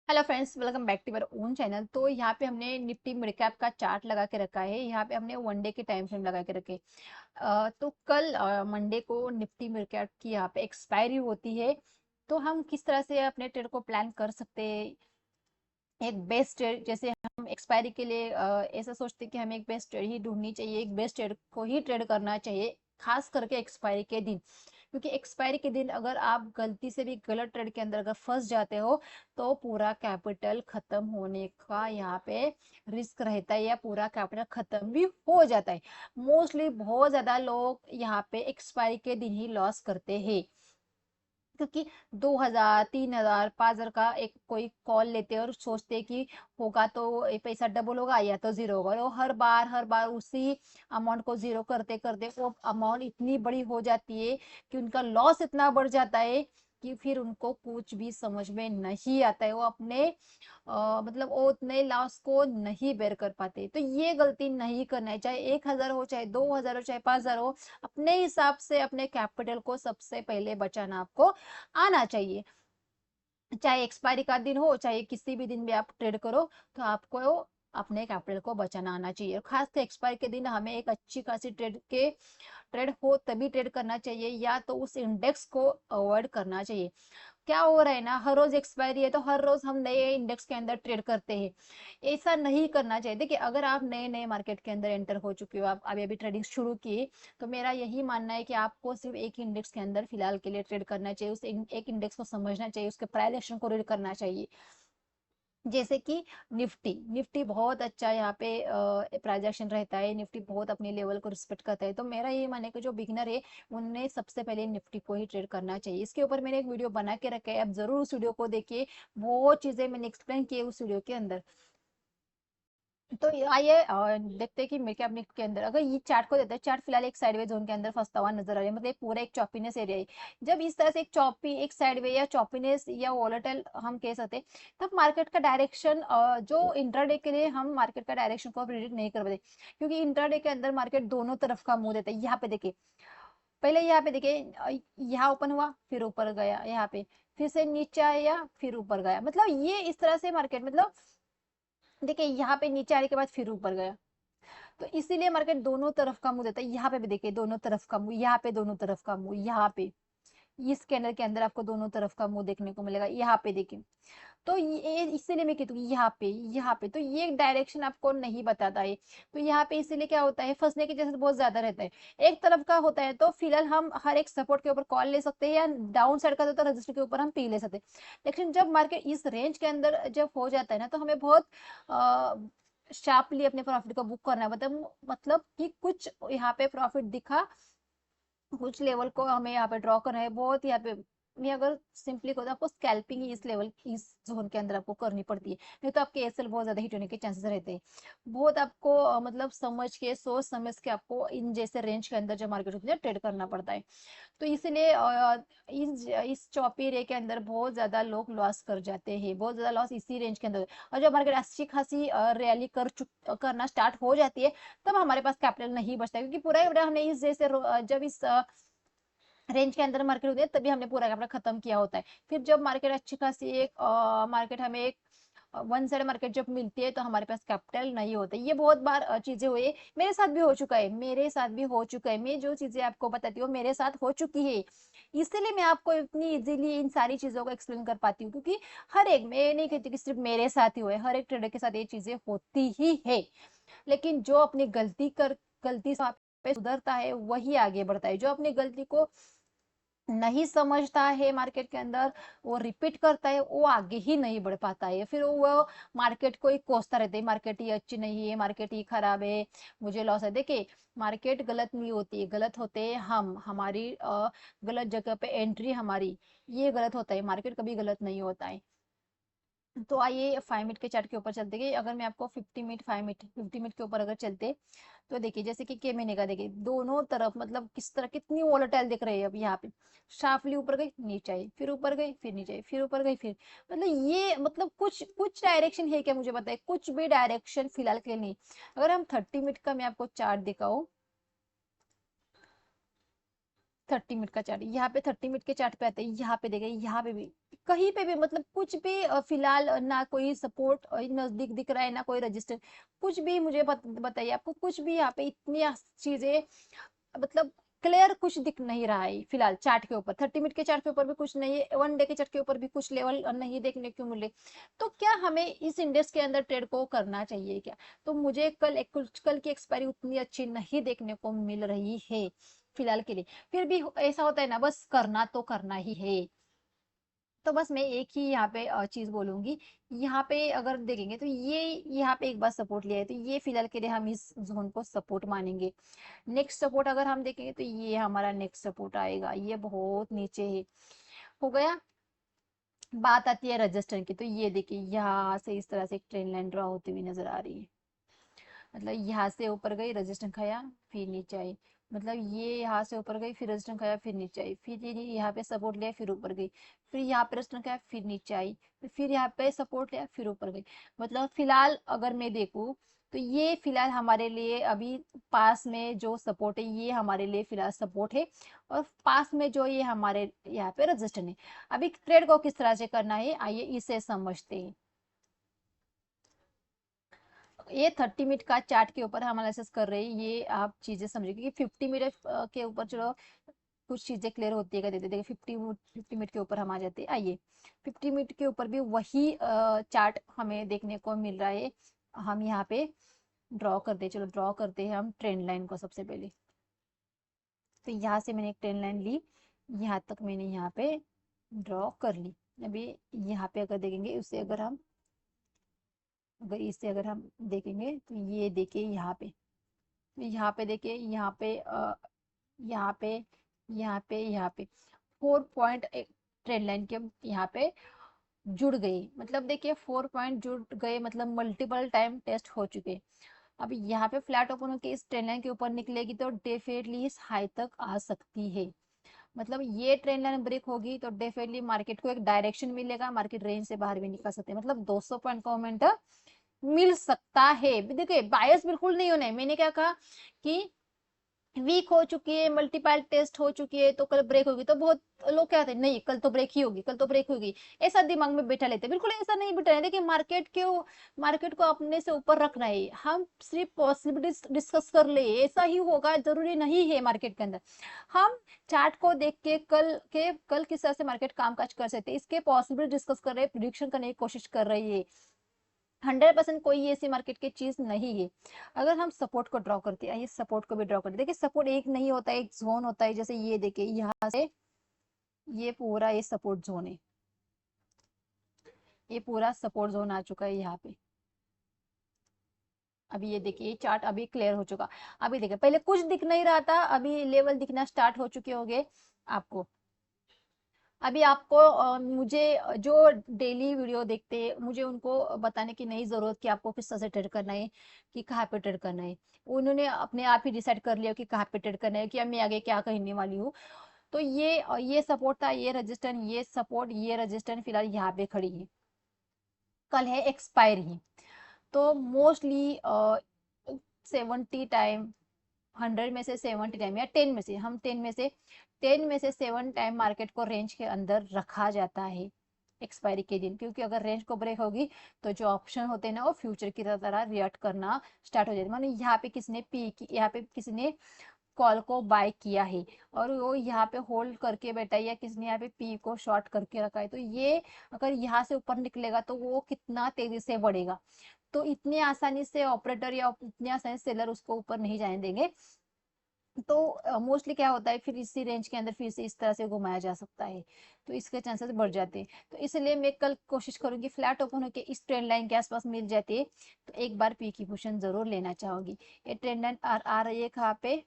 Hello friends, welcome back to our own channel. तो यहाँ पे हमने निफ्टी मिड कैप का चार्ट लगा के रखा है। यहाँ पे हमने वन डे के टाइम फ्रेम लगा के रखे। तो कल मंडे को निफ्टी मिड कैप की यहाँ पे एक्सपायरी होती है। तो हम किस तरह से अपने ट्रेड को प्लान कर सकते हैं। एक बेस्ट ट्रेड, जैसे हम एक्सपायरी के लिए ऐसा सोचते हैं कि हमें एक बेस्ट ट्रेड ही ढूंढनी चाहिए, एक बेस्ट ट्रेड को ही ट्रेड करना चाहिए, खास करके एक्सपायरी के दिन। क्योंकि एक्सपायरी के दिन अगर आप गलती से भी गलत ट्रेड के अंदर अगर फंस जाते हो तो पूरा कैपिटल खत्म होने का यहाँ पे रिस्क रहता है, या पूरा कैपिटल खत्म भी हो जाता है। मोस्टली बहुत ज्यादा लोग यहाँ पे एक्सपायरी के दिन ही लॉस करते हैं। क्योंकि 2,000 3,000 5,000 का एक कोई कॉल लेते हैं और सोचते हैं कि होगा तो ये पैसा डबल होगा या तो जीरो होगा, और हर बार उसी अमाउंट को जीरो करते करते वो अमाउंट इतनी बड़ी हो जाती है कि उनका लॉस इतना बढ़ जाता है कि फिर उनको कुछ भी समझ में नहीं आता है। वो अपने मतलब वो उतने लॉस को नहीं बेर कर पाते। तो ये गलती नहीं करना है, चाहे 1,000 हो, चाहे 2,000 हो, चाहे 5,000 हो। अपने हिसाब से अपने कैपिटल को सबसे पहले बचाना आपको आना चाहिए। चाहे एक्सपायरी का दिन हो, चाहे किसी भी दिन भी आप ट्रेड करो, तो आपको अपने कैपिटल को बचाना आना चाहिए। और खासकर एक्सपायरी के दिन हमें एक अच्छी खासी ट्रेड हो तभी ट्रेड करना चाहिए, या तो उस इंडेक्स को अवॉइड करना चाहिए। क्या हो रहा है ना, हर रोज एक्सपायरी है तो हर रोज हम नए इंडेक्स के अंदर ट्रेड करते हैं। ऐसा नहीं करना चाहिए। देखिए, अगर आप नए नए मार्केट के अंदर एंटर हो चुके हो, आप अभी अभी ट्रेडिंग शुरू किए, तो मेरा यही मानना है कि आपको सिर्फ एक इंडेक्स के अंदर फिलहाल के लिए ट्रेड करना चाहिए। एक इंडेक्स को समझना चाहिए, उसके प्राइस एक्शन को रीड करना चाहिए। जैसे कि निफ्टी निफ्टी बहुत अच्छा यहाँ पे प्राइजेक्शन रहता है। निफ्टी बहुत अपने लेवल को रिस्पेक्ट करता है। तो मेरा ये मानना है कि जो बिगिनर है उन्हें सबसे पहले निफ्टी को ही ट्रेड करना चाहिए। इसके ऊपर मैंने एक वीडियो बना के रखा है, आप जरूर उस वीडियो को देखिए। बहुत चीजें मैंने एक्सप्लेन की है उस वीडियो के अंदर। तो आइए देखते हैं कि मिड कैप निफ्टी के अंदर अगर ये चार्ट को देते हैं। चार्ट फिलहाल एक साइडवे जोन के अंदर फंसता हुआ नजर आ रहा है, मतलब पूरा एक चॉपीनेस एरिया है। जब इस तरह से एक साइडवे या चॉपीनेस या वॉलेटाइल हम कह सकते हैं, तब मार्केट का डायरेक्शन, जो इंट्राडे के लिए हम मार्केट का डायरेक्शन को प्रिडिक्ट नहीं कर पाते। क्योंकि इंट्राडे के अंदर मार्केट दोनों तरफ का मुंह देता है। यहाँ पे देखिए, पहले यहाँ पे देखिए, यहाँ ओपन हुआ फिर ऊपर गया, यहाँ पे फिर से नीचे आया फिर ऊपर गया। मतलब ये इस तरह से मार्केट, मतलब देखिए यहाँ पे नीचे आने के बाद फिर ऊपर गया। तो इसीलिए मार्केट दोनों तरफ का मुंह देता है। यहाँ पे भी देखिए, दोनों तरफ का मुंह, यहाँ पे दोनों तरफ का मुंह, यहाँ पे इस कैंडल के अंदर आपको दोनों तरफ का मुंह देखने को मिलेगा। यहाँ पे देखिए, तो ये इसीलिए मैं कहती हूँ यहाँ पे तो ये डायरेक्शन आपको नहीं बताता है। तो यहाँ पे इसीलिए क्या होता है, फंसने के चांसेस बहुत ज्यादा रहता है। एक तरफ का होता है तो फिलहाल हम हर एक सपोर्ट के ऊपर कॉल ले सकते हैं, या डाउन साइड का होता है तो रजिस्टर के ऊपर हम पी ले सकते हैं। लेकिन जब मार्केट इस रेंज के अंदर जब हो जाता है ना, तो हमें बहुत शार्पली अपने प्रॉफिट को बुक करना है। मतलब कि कुछ यहाँ पे प्रॉफिट दिखा, कुछ लेवल को हमें यहाँ पे ड्रॉ करना है। बहुत यहाँ पे मैं अगर सिंपली कहूँ तो आपको स्कैल्पिंग ही इस जोन के अंदर आपको करनी पड़ती है। नहीं तो आपके एसएल बहुत ज्यादा हिट होने के चांसेस रहते हैं। बहुत आपको मतलब समझ के, सोच समझ के आपको इन जैसे रेंज के अंदर जो मार्केट होती है ट्रेड करना पड़ता है। तो इसलिए इस चौपी एरिया के अंदर बहुत ज्यादा लोग लॉस कर जाते हैं। बहुत ज्यादा लॉस इसी रेंज के अंदर। और जब मार्केट अच्छी खासी रैली करना स्टार्ट हो जाती है, तब हमारे पास कैपिटल नहीं बचता। क्योंकि पूरा हमने इस जैसे जब इस रेंज के अंदर मार्केट होती है तभी हमने पूरा कैपिटल खत्म किया होता है। फिर जब मार्केट अच्छी खासी एक मार्केट हमें एक वन साइड मार्केट जब मिलती है, तो हमारे पास कैपिटल नहीं होता। ये बहुत बार चीजें हुई है, मेरे साथ भी हो चुका है, मैं जो चीजें आपको बताती हूँ मेरे साथ हो चुकी है। इसीलिए मैं आपको इतनी इजीली इन सारी चीजों को एक्सप्लेन कर पाती हूँ। क्योंकि हर एक, मैं नहीं कहती कि सिर्फ मेरे साथ ही हुए, हर एक ट्रेडर के साथ ये चीजें होती ही है। लेकिन जो अपनी गलती से वहाँ पे सुधरता है वही आगे बढ़ता है। जो अपनी गलती को नहीं समझता है मार्केट के अंदर, वो रिपीट करता है, वो आगे ही नहीं बढ़ पाता है। फिर वो मार्केट को ही कोसता रहता है, मार्केट ही अच्छी नहीं है, मार्केट ही खराब है, मुझे लॉस है। देखिए, मार्केट गलत नहीं होती है, गलत होते हैं हमारी गलत जगह पे एंट्री हमारी, ये गलत होता है। मार्केट कभी गलत नहीं होता है। तो आइए 5 मिनट के चार्ट के ऊपर चलते हैं। अगर मैं आपको 50 मिनट के ऊपर अगर चलते, तो देखिए जैसे कि के महीने का देखिए, दोनों तरफ मतलब किस तरह कितनी वोलेटाइल दिख रही है। अब यहाँ पे शार्पली ऊपर गई नीचे आई, फिर ऊपर गई फिर नीचे आई, फिर ऊपर गई फिर, मतलब ये मतलब कुछ कुछ डायरेक्शन है क्या, मुझे बताए। कुछ भी डायरेक्शन फिलहाल के लिए नहीं। अगर हम 30 मिनट का मैं आपको चार्ट दिखाऊं, 30 मिनट का चार्ट, यहाँ पे 30 मिनट के चार्ट पे आते हैं, यहाँ पे देखें, यहाँ पे भी कहीं पे भी मतलब कुछ भी फिलहाल ना कोई सपोर्ट नजदीक दिख रहा है, ना कोई रजिस्टर, कुछ भी मुझे बताइए आपको कुछ भी यहाँ पे इतनी चीजें मतलब क्लियर कुछ दिख नहीं रहा है फिलहाल चार्ट के ऊपर। 30 मिनट के चार्ट के ऊपर भी कुछ नहीं है, 1 डे के चार्ट के ऊपर भी कुछ लेवल नहीं देखने को मिले। तो क्या हमें इस इंडेक्स के अंदर ट्रेड को करना चाहिए क्या? तो मुझे कल की एक्सपायरी उतनी अच्छी नहीं देखने को मिल रही है फिलहाल के लिए। फिर भी ऐसा होता है ना, बस करना तो करना ही है। तो बस मैं एक ही यहाँ पे चीज बोलूंगी, यहाँ पे अगर देखेंगे तो ये यहाँ पे एक बार सपोर्ट लिया है, तो ये फिलहाल के लिए हम इस जोन को सपोर्ट मानेंगे। नेक्स्ट सपोर्ट अगर हम देखेंगे तो ये हमारा नेक्स्ट सपोर्ट आएगा, ये बहुत नीचे है, हो गया। बात आती है रजिस्टर की, तो ये देखिए यहाँ से इस तरह से एक ट्रेन लाइन ड्रॉ होती हुई नजर आ रही है। मतलब यहाँ से ऊपर गई, रेजिस्टेंस खाया, फिर नीचे आई। मतलब ये यहाँ से ऊपर गई, फिर रेजिस्टेंस खाया, फिर नीचे आई, फिर ये यहाँ पे सपोर्ट लिया, फिर ऊपर गई, फिर यहाँ पे रेजिस्टेंस खाया, फिर नीचे आई, फिर यहाँ पे सपोर्ट लिया, फिर ऊपर गई। मतलब फिलहाल अगर मैं देखूँ तो ये फिलहाल हमारे लिए अभी पास में जो सपोर्ट है, ये हमारे लिए फिलहाल सपोर्ट है, और पास में जो ये हमारे यहाँ पे रेजिस्टेंस है। अभी ट्रेड को किस तरह से करना है, आइए इसे समझते हैं। ये 30 मिनट का चार्ट के ऊपर हम एनालिसिस कर रहे हैं, ये आप चीजें समझिए, क्योंकि 50 मिनट के ऊपर चलो कुछ चीजें क्लियर होती है देते देखिए। 50 मिनट के ऊपर हम आ जाते हैं, आइए 50 मिनट के ऊपर भी वही चार्ट हमें देखने को मिल रहा है। हम यहाँ पे ड्रॉ करते हैं, चलो ड्रॉ करते हैं हम ट्रेंड लाइन को सबसे पहले। तो यहाँ से मैंने एक ट्रेंड लाइन ली, यहाँ तक मैंने यहाँ पे ड्रॉ कर ली। अभी यहाँ पे अगर देखेंगे उसे, अगर हम देखेंगे तो ये देखिए यहाँ पे, यहाँ पे देखिए, यहाँ पे यहाँ पे यहाँ पे 4 पॉइंट ट्रेंड लाइन के यहाँ पे जुड़ गई। मतलब देखिए 4 पॉइंट जुड़ गए, मतलब मल्टीपल टाइम टेस्ट हो चुके। अब यहाँ पे फ्लैट ओपन होकर इस ट्रेंड लाइन के ऊपर निकलेगी तो डेफिनेटली इस हाई तक आ सकती है। मतलब ये ट्रेंड लाइन ब्रेक होगी तो डेफिनेटली मार्केट को एक डायरेक्शन मिलेगा, मार्केट रेंज से बाहर भी निकल सकते हैं, मतलब 200 पॉइंट का मोमेंटम मिल सकता है। देखिए बायस बिल्कुल नहीं होना है, मैंने क्या कहा कि वीक हो चुकी है, मल्टीपल टेस्ट हो चुकी है, तो कल ब्रेक होगी। तो बहुत लोग क्या कहते हैं, नहीं कल तो ब्रेक ही होगी, कल तो ब्रेक होगी, ऐसा दिमाग में बैठा लेते हैं। बिल्कुल ऐसा नहीं बैठा है। देखिए मार्केट को अपने से ऊपर रखना है, हम सिर्फ पॉसिबिलिटीज डिस्कस कर ले, ऐसा ही होगा जरूरी नहीं है मार्केट के अंदर। हम चार्ट को देख के कल किस तरह से मार्केट कामकाज कर सकते हैं, इसके पॉसिबिलिटी डिस्कस कर रहे हैं, प्रिडिक्शन करने की कोशिश कर रही है। 100% कोई ऐसी मार्केट की चीज नहीं है। अगर हम सपोर्ट को ड्रॉ करते हैं, ये सपोर्ट को भी ड्रॉ करते हैं। देखिए सपोर्ट एक नहीं होता है, एक जोन होता है। जैसे ये देखिए यहाँ से ये पूरा ये सपोर्ट जोन है, ये पूरा सपोर्ट जोन आ चुका है यहाँ पे। अभी ये देखिए चार्ट अभी क्लियर हो चुका। अभी देखिए पहले कुछ दिख नहीं रहा था, अभी लेवल दिखना स्टार्ट हो चुके होंगे आपको। अभी आपको मुझे जो डेली वीडियो देखते हैं, मुझे उनको बताने की नहीं जरूरत कि आपको किस तरह से ट्रेड करना है, कि कहाँ पे ट्रेड करना है। उन्होंने अपने आप ही डिसाइड कर लिया कि कहाँ पे ट्रेड करना है, कि अब मैं आगे क्या कहने वाली हूँ। तो ये सपोर्ट था, ये रजिस्टेंस, ये सपोर्ट, ये रजिस्टेंस फिलहाल यहाँ पे खड़ी है। कल है एक्सपायरी, तो मोस्टली 70 टाइम, 100 में से 70 टाइम, या 10 में से, हम 10 में से 7 टाइम मार्केट को रेंज के अंदर रखा जाता है एक्सपायरी के दिन। क्योंकि अगर रेंज को ब्रेक होगी तो जो ऑप्शन होते हैं ना, वो फ्यूचर की तरह रिएक्ट करना स्टार्ट हो जाते हैं। मानो यहाँ पे किसी ने यहाँ पे किसी ने कॉल को बाय किया है, और वो यहाँ पे होल्ड करके बैठा है, या किसी ने यहाँ पे पी को शॉर्ट करके रखा है, तो ये अगर यहाँ से ऊपर निकलेगा तो वो कितना तेजी से बढ़ेगा। तो इतनी आसानी से ऑपरेटर या इतनी आसानी से सेलर उसको ऊपर नहीं जाने देंगे। तो मोस्टली क्या होता है, फिर इसी रेंज के अंदर फिर से इस तरह से घुमाया जा सकता है, तो इसके चांसेस बढ़ जाते हैं। तो इसलिए मैं कल कोशिश करूंगी फ्लैट ओपन होकर इस ट्रेंड लाइन के आसपास मिल जाती है तो एक बार पी की पोजीशन जरूर लेना चाहूंगी। ये ट्रेंड लाइन आ रही है कहाँ पे,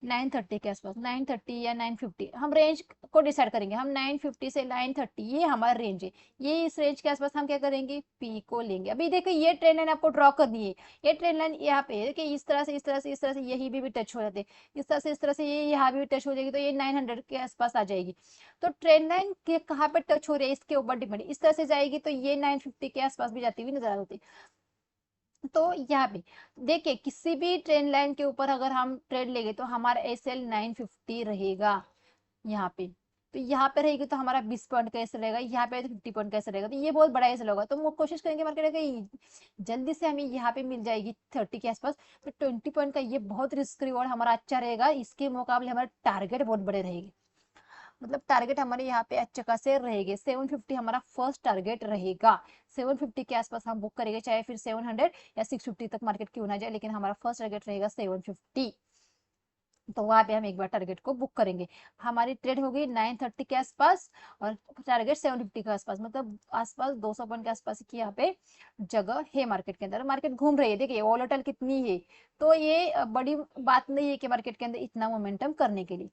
930 के आसपास, 930 या 950, हम रेंज को डिसाइड करेंगे। हम 950 से 930, ये हमारा रेंज है। ये इस रेंज के आसपास हम क्या करेंगे, पी को लेंगे। अभी देखिए ये ट्रेंड लाइन आपको ड्रॉ करनी है, ये ट्रेंड लाइन यहाँ पे है कि इस तरह से इस तरह से इस तरह से यही भी टच हो जाते हैं, इस तरह से इस तरह से ये यहाँ भी टच हो जाएगी, तो ये 900 के आसपास आ जाएगी। तो ट्रेंड लाइन के कहाँ पे टच हो रही है इसके ऊपर डिपेंड, इस तरह से जाएगी तो ये 950 के आसपास भी जाती हुई नजर आती है। तो यहाँ पे देखिए किसी भी ट्रेंड लाइन के ऊपर अगर हम ट्रेड लेंगे तो हमारा SL 950 रहेगा यहाँ पे। तो यहाँ पे रहेगी तो हमारा 20 पॉइंट का ऐसे रहेगा, यहाँ पे 50 पॉइंट का ऐसे रहेगा, तो ये बहुत बड़ा ऐसे होगा। तो हम कोशिश करेंगे मार्केट का जल्दी से हमें यहाँ पे मिल जाएगी 30 के आसपास। तो 20 पॉइंट का ये बहुत रिस्क रिवॉर्ड हमारा अच्छा रहेगा, इसके मुकाबले हमारे टारगेट बहुत बड़े रहेंगे। मतलब टारगेट हमारे यहाँ पे अच्छे खासे रहेंगे। 750 हमारा फर्स्ट टारगेट रहेगा। 750 के आसपास हम बुक करेंगे, चाहे फिर 700 या 650 तक मार्केट क्यों ना जाए, लेकिन हमारा फर्स्ट टारगेट रहेगा 750। तो वहां पे हम एक बार टारगेट को बुक करेंगे। हमारी ट्रेड होगी 930 के आसपास और टारगेट 750 के आसपास, मतलब आसपास 200 पॉइंट के आसपास की यहाँ पे जगह है मार्केट के अंदर। मार्केट घूम रही है, देखिए वॉलेटाइल कितनी है। तो ये बड़ी बात नहीं है कि मार्केट के अंदर इतना मोमेंटम करने के लिए।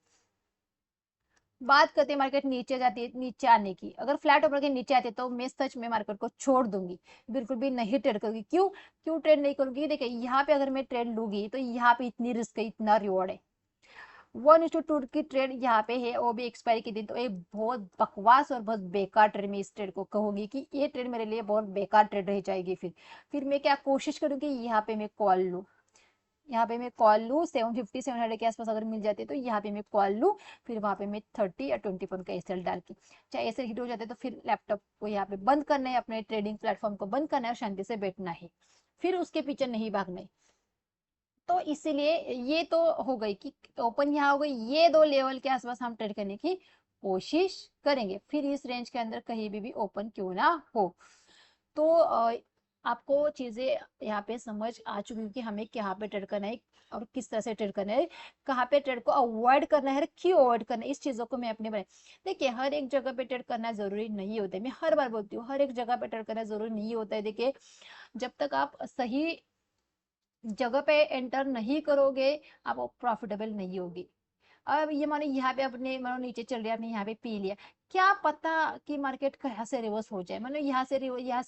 बात करते हैं मार्केट नीचे जाती है, नीचे आने की, अगर फ्लैट ऊपर के नीचे आती है तो मैं सच में मार्केट को छोड़ दूंगी, बिल्कुल भी नहीं ट्रेड करूंगी। क्यों क्यों ट्रेड नहीं करूंगी? देखिए यहाँ पे अगर मैं ट्रेड लूंगी तो यहाँ पे इतनी रिस्क है, इतना रिवॉर्ड है। 1:2 की ट्रेड यहाँ पे है, वो भी एक्सपायरी के दिन। तो एक बहुत बकवास और बहुत बेकार ट्रेड, मैं इस ट्रेड को कहूंगी कि ये ट्रेड मेरे लिए बहुत बेकार ट्रेड रह जाएगी। फिर मैं क्या कोशिश करूंगी, यहाँ पे मैं कॉल लूँ, यहाँ पे मैं कॉल लूँ 750 700 के आसपास अगर मिल जाती है तो यहाँ पे मैं कॉल लूँ। फिर वहां पे मैं 30 या 20 पॉइंट का एसएल डाल के, चाहे एसएल हिट हो जाते तो फिर लैपटॉप को यहाँ पे बंद करना है, अपने ट्रेडिंग प्लेटफॉर्म को बंद करना है और शांति से बैठना है, फिर उसके पीछे नहीं भागना है। तो इसीलिए ये तो हो गई कि ओपन यहाँ हो गई, ये दो लेवल के आसपास हम ट्रेड करने की कोशिश करेंगे, फिर इस रेंज के अंदर कहीं भी ओपन क्यों ना हो। तो आपको चीजें यहाँ पे समझ आ चुकी है कि हमें कहाँ पे ट्रेड करना है और किस तरह से ट्रेड करना है, कहाँ पे ट्रेड को अवॉइड करना है, क्यों अवॉइड करना है, इस चीजों को मैं अपने बनाई। देखिए हर एक जगह पे ट्रेड करना जरूरी नहीं होता है, मैं हर बार बोलती हूँ हर एक जगह पे ट्रेड करना जरूरी नहीं होता है। देखिए जब तक आप सही जगह पे एंटर नहीं करोगे आप प्रॉफिटेबल नहीं होगी। अब ये मानो यहाँ पे अपने मानो नीचे चल रही है, आपने यहाँ पे पी लिया, क्या पता कि मार्केट कहाँ से रिवर्स हो जाए, मानो यहाँ से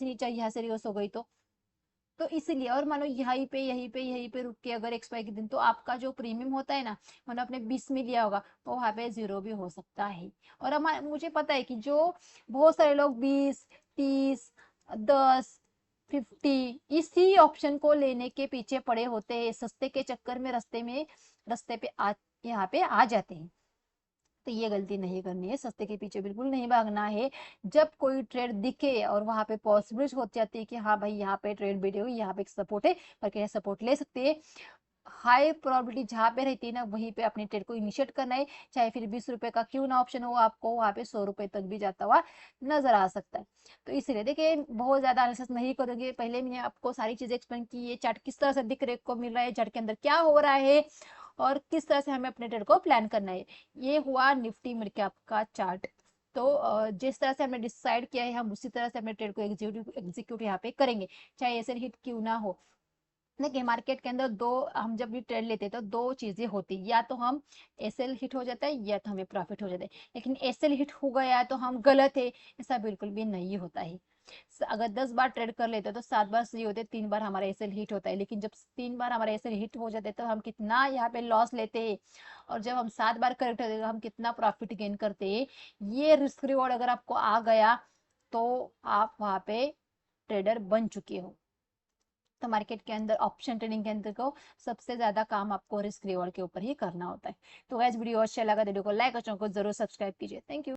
नीचे यहाँ से रिवर्स हो गई तो इसलिए। और मानो यहीं पे रुक के अगर एक्सपायरी के दिन तो आपका जो प्रीमियम होता है ना, मानो आपने 20 में लिया होगा तो वहां पे 0 भी हो सकता है। और मुझे पता है कि जो बहुत सारे लोग 20 30 10 50 इसी ऑप्शन को लेने के पीछे पड़े होते हैं, सस्ते के चक्कर में रास्ते पे यहाँ पे आ जाते हैं। तो ये गलती नहीं करनी है, सस्ते के पीछे बिल्कुल नहीं भागना है। जब कोई ट्रेड दिखे और वहां पे पॉसिबिलिटी हो जाती है कि हाँ भाई यहाँ पे ट्रेड बिटे हुई, यहाँ पे सपोर्ट है, करके सपोर्ट ले सकते हैं। हाई प्रोबेबिलिटी जहाँ पे रहती है ना वहीं पे अपने ट्रेड को इनिशिएट करना है, चाहे फिर 20 रुपए का क्यों ना ऑप्शन हो, आपको वहां पे 100 रुपए तक भी जाता हुआ नजर आ सकता है। तो इसलिए देखिए बहुत ज्यादा एनालिसिस नहीं करोगे, पहले मैंने आपको सारी चीजें एक्सप्लेन की, ये चार्ट किस तरह से दिख रहे को मिल रहा है, चार्ट के अंदर क्या हो रहा है और किस तरह से हमें अपने ट्रेड को प्लान करना है। ये हुआ निफ्टी मिड कैप का चार्ट। तो जिस तरह से हमने डिसाइड किया है हम उसी तरह से अपने ट्रेड को एग्जीक्यूट यहाँ पे करेंगे, चाहे ऐसे हिट क्यों ना हो। देखिए मार्केट के अंदर दो, हम जब भी ट्रेड लेते हैं तो दो चीजें होती है, या तो हम एसएल हिट हो जाता है या तो हमें प्रॉफिट हो जाता है। लेकिन एसएल हिट हो गया तो हम गलत है, ऐसा बिल्कुल भी नहीं होता है। अगर 10 बार ट्रेड कर लेते हैं तो 7 बार सही होते, 3 बार हमारा एसएल हिट होता है। लेकिन जब 3 बार हमारा एसएल हिट हो जाते हैं तो हम कितना यहाँ पे लॉस लेते हैं, और जब हम 7 बार करेक्ट होते हैं तो हम कितना प्रॉफिट गेन करते हैं। ये रिस्क रिवॉर्ड अगर आपको आ गया तो आप वहां पे ट्रेडर बन चुके हो। तो मार्केट के अंदर ऑप्शन ट्रेडिंग के अंदर को सबसे ज्यादा काम आपको रिस्क रिवॉर्ड के ऊपर ही करना होता है। तो गाइस वीडियो अच्छा लगा तो वीडियो को लाइक और चैनल को जरूर सब्सक्राइब कीजिए। Thank you.